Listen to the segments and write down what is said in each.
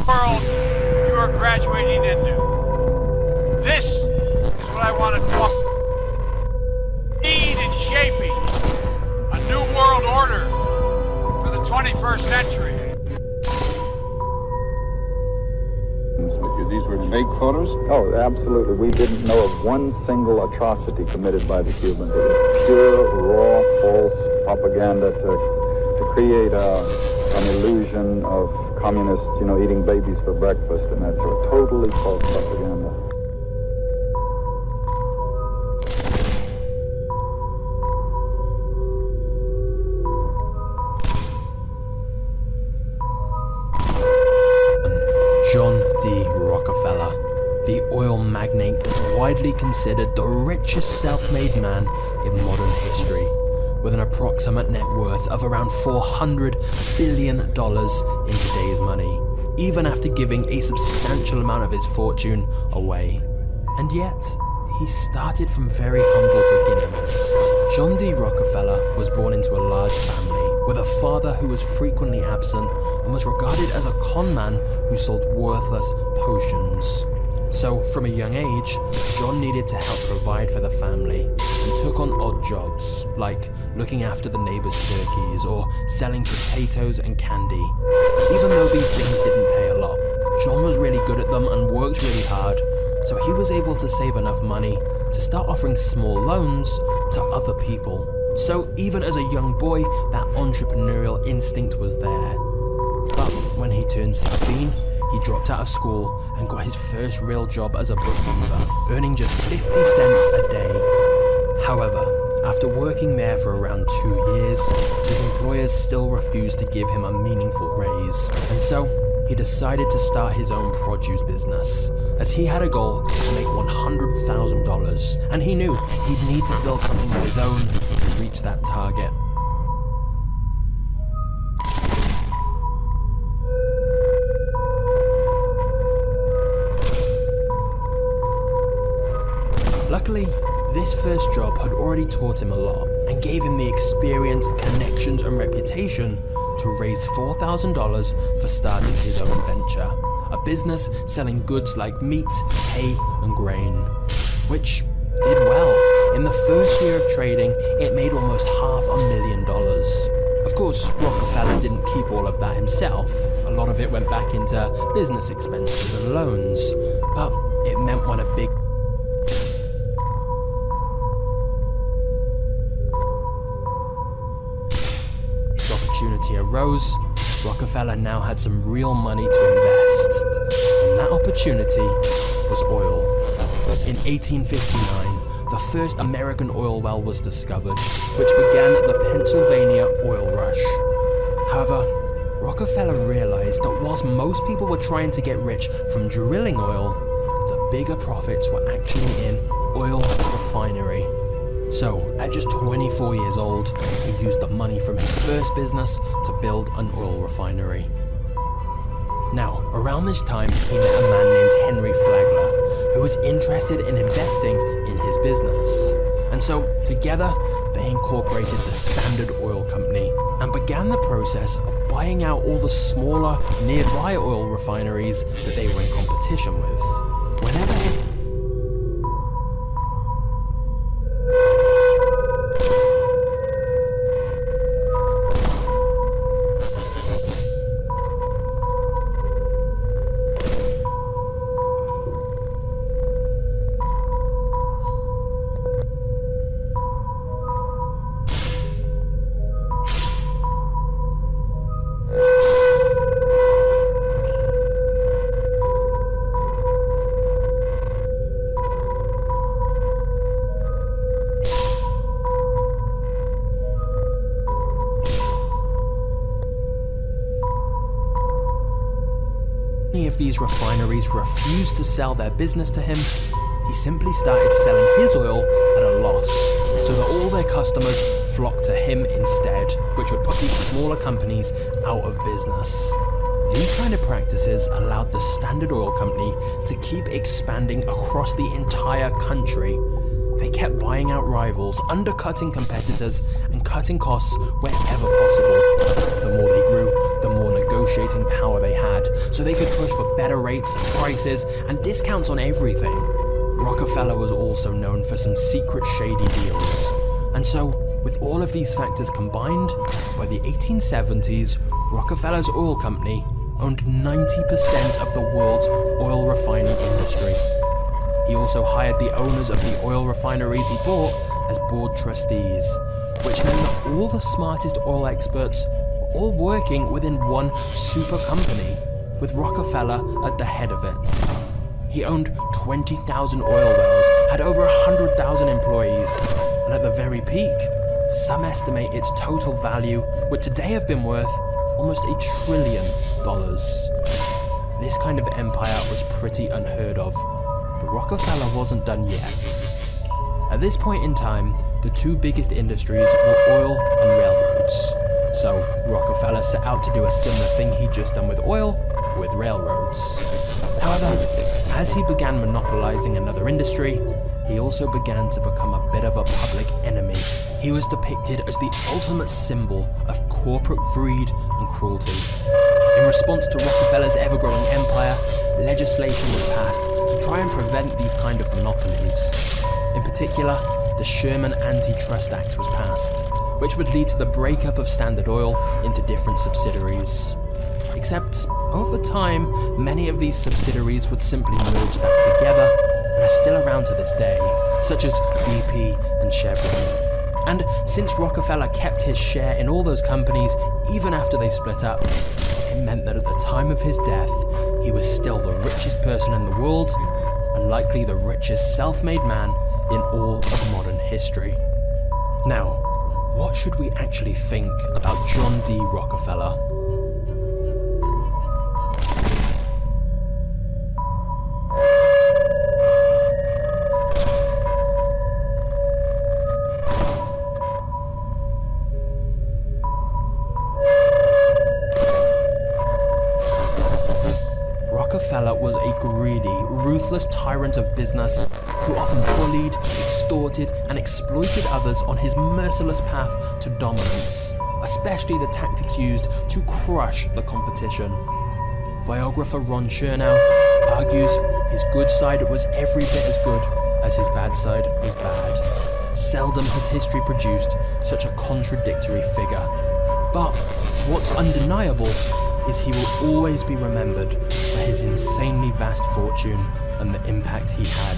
world you are graduating into. This is what I want to talk about. Lead in shaping a new world order for the 21st century. These were fake photos? Oh, absolutely. We didn't know of one single atrocity committed by the Cubans. It was pure, raw, false propaganda to create an illusion of communists, eating babies for breakfast and that sort of totally false propaganda. John D. Rockefeller, the oil magnate that's widely considered the richest self-made man in modern history, with an approximate net worth of around $400 billion in today's money, even after giving a substantial amount of his fortune away. And yet, he started from very humble beginnings. John D. Rockefeller was born into a large family, with a father who was frequently absent and was regarded as a con man who sold worthless potions. So, from a young age, John needed to help provide for the family and took on odd jobs, like looking after the neighbors' turkeys or selling potatoes and candy. Even though these things didn't pay a lot, John was really good at them and worked really hard, so he was able to save enough money to start offering small loans to other people. So even as a young boy, that entrepreneurial instinct was there. But when he turned 16, he dropped out of school and got his first real job as a bookkeeper, earning just 50 cents a day. However, after working there for around 2 years, his employers still refused to give him a meaningful raise. And so, he decided to start his own produce business, as he had a goal to make $100,000, and he knew he'd need to build something of his own to reach that target. Luckily, this first job had already taught him a lot and gave him the experience, connections and reputation to raise $4,000 for starting his own venture, a business selling goods like meat, hay and grain, which did well. In the first year of trading, it made almost $500,000. Of course, Rockefeller didn't keep all of that himself. A lot of it went back into business expenses and loans, but it meant when a big opportunity arose, Rockefeller now had some real money to invest. And that opportunity was oil. In 1859, the first American oil well was discovered, which began the Pennsylvania oil rush. However, Rockefeller realized that whilst most people were trying to get rich from drilling oil, the bigger profits were actually in oil refinery. So, at just 24 years old, he used the money from his first business to build an oil refinery. Now, around this time, he met a man named Henry Flagler, who was interested in investing in his business. And so, together, they incorporated the Standard Oil Company and began the process of buying out all the smaller, nearby oil refineries that they were in competition with. If these refineries refused to sell their business to him, he simply started selling his oil at a loss, so that all their customers flocked to him instead, which would put these smaller companies out of business. These kind of practices allowed the Standard Oil Company to keep expanding across the entire country, They kept buying out rivals, undercutting competitors, and cutting costs wherever possible. The more they grew, the more negotiating power they had, so they could push for better rates, prices, and discounts on everything. Rockefeller was also known for some secret shady deals. And so, with all of these factors combined, by the 1870s, Rockefeller's oil company owned 90% of the world's oil refining industry. He also hired the owners of the oil refineries he bought as board trustees, which meant that all the smartest oil experts were all working within one super company, with Rockefeller at the head of it. He owned 20,000 oil wells, had over 100,000 employees, and at the very peak, some estimate its total value would today have been worth almost $1 trillion. This kind of empire was pretty unheard of, but Rockefeller wasn't done yet. At this point in time, the two biggest industries were oil and railroads. So Rockefeller set out to do a similar thing he'd just done with oil, with railroads. However, as he began monopolizing another industry, he also began to become a bit of a public enemy. He was depicted as the ultimate symbol of corporate greed and cruelty. In response to Rockefeller's ever-growing empire, legislation was passed to try and prevent these kind of monopolies. In particular, the Sherman Antitrust Act was passed, which would lead to the breakup of Standard Oil into different subsidiaries. Except, over time, many of these subsidiaries would simply merge back together and are still around to this day, such as BP and Chevron. And since Rockefeller kept his share in all those companies even after they split up, it meant that at the time of his death, he was still the richest person in the world, and likely the richest self-made man in all of modern history. Now, what should we actually think about John D. Rockefeller? Rockefeller was a greedy, ruthless tyrant of business who often bullied, extorted, and exploited others on his merciless path to dominance, especially the tactics used to crush the competition. Biographer Ron Chernow argues his good side was every bit as good as his bad side was bad. Seldom has history produced such a contradictory figure. But what's undeniable is he will always be remembered for his insanely vast fortune and the impact he had.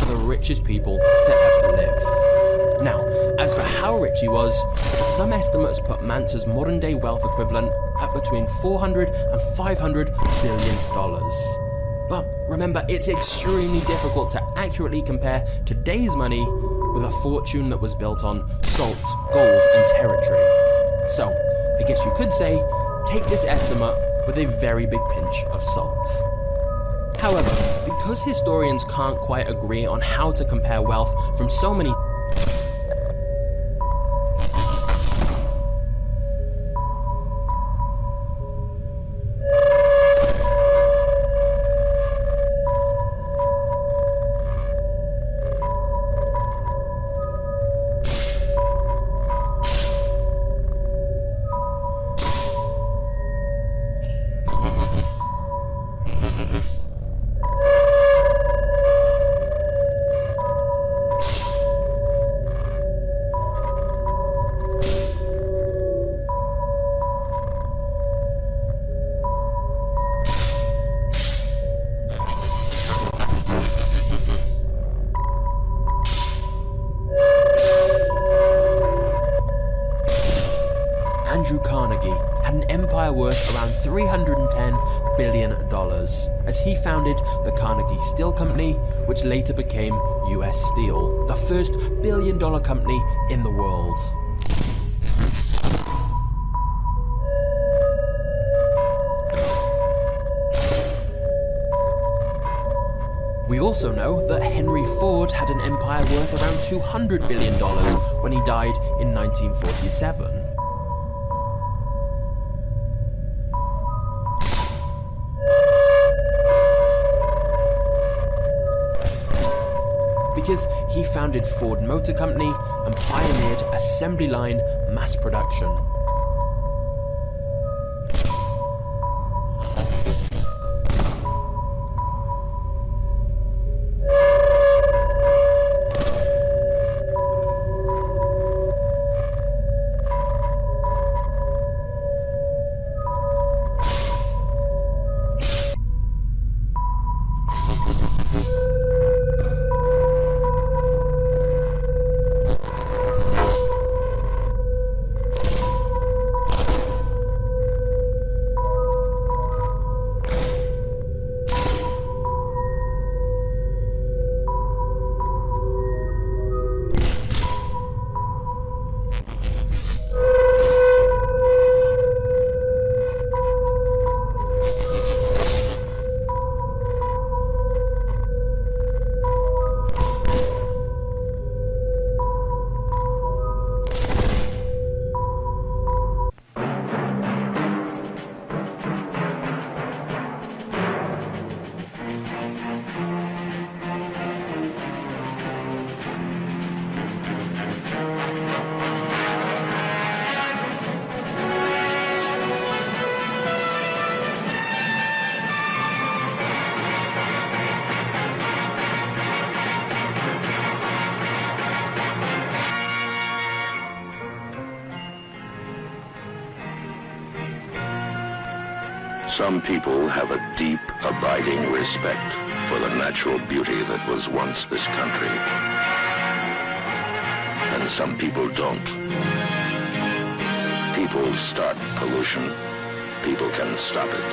The richest people to ever live. Now, as for how rich he was, some estimates put Mansa's modern-day wealth equivalent at between $400 and $500 billion. But remember, it's extremely difficult to accurately compare today's money with a fortune that was built on salt, gold, and territory. So, I guess you could say, take this estimate with a very big pinch of salt. However, because historians can't quite agree on how to compare wealth from so many had an empire worth around $310 billion, as he founded the Carnegie Steel Company, which later became US Steel, the first billion-dollar company in the world. We also know that Henry Ford had an empire worth around $200 billion when he died in 1947. Because he founded Ford Motor Company and pioneered assembly line mass production. Some people have a deep, abiding respect for the natural beauty that was once this country. And some people don't. People start pollution. People can stop it.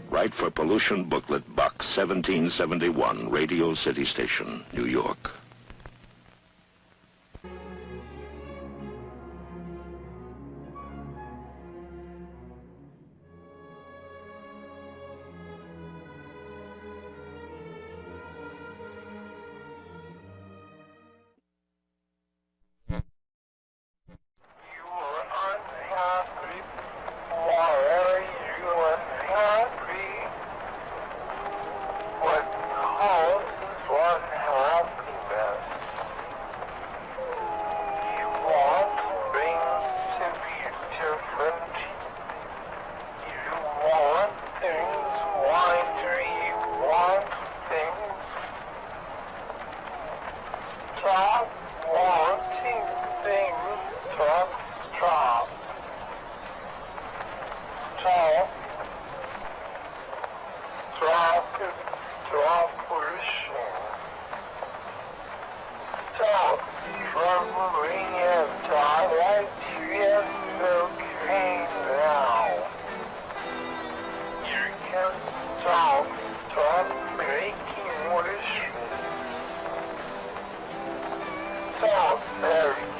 Write for Pollution Booklet, Box 1771, Radio City Station, New York. Very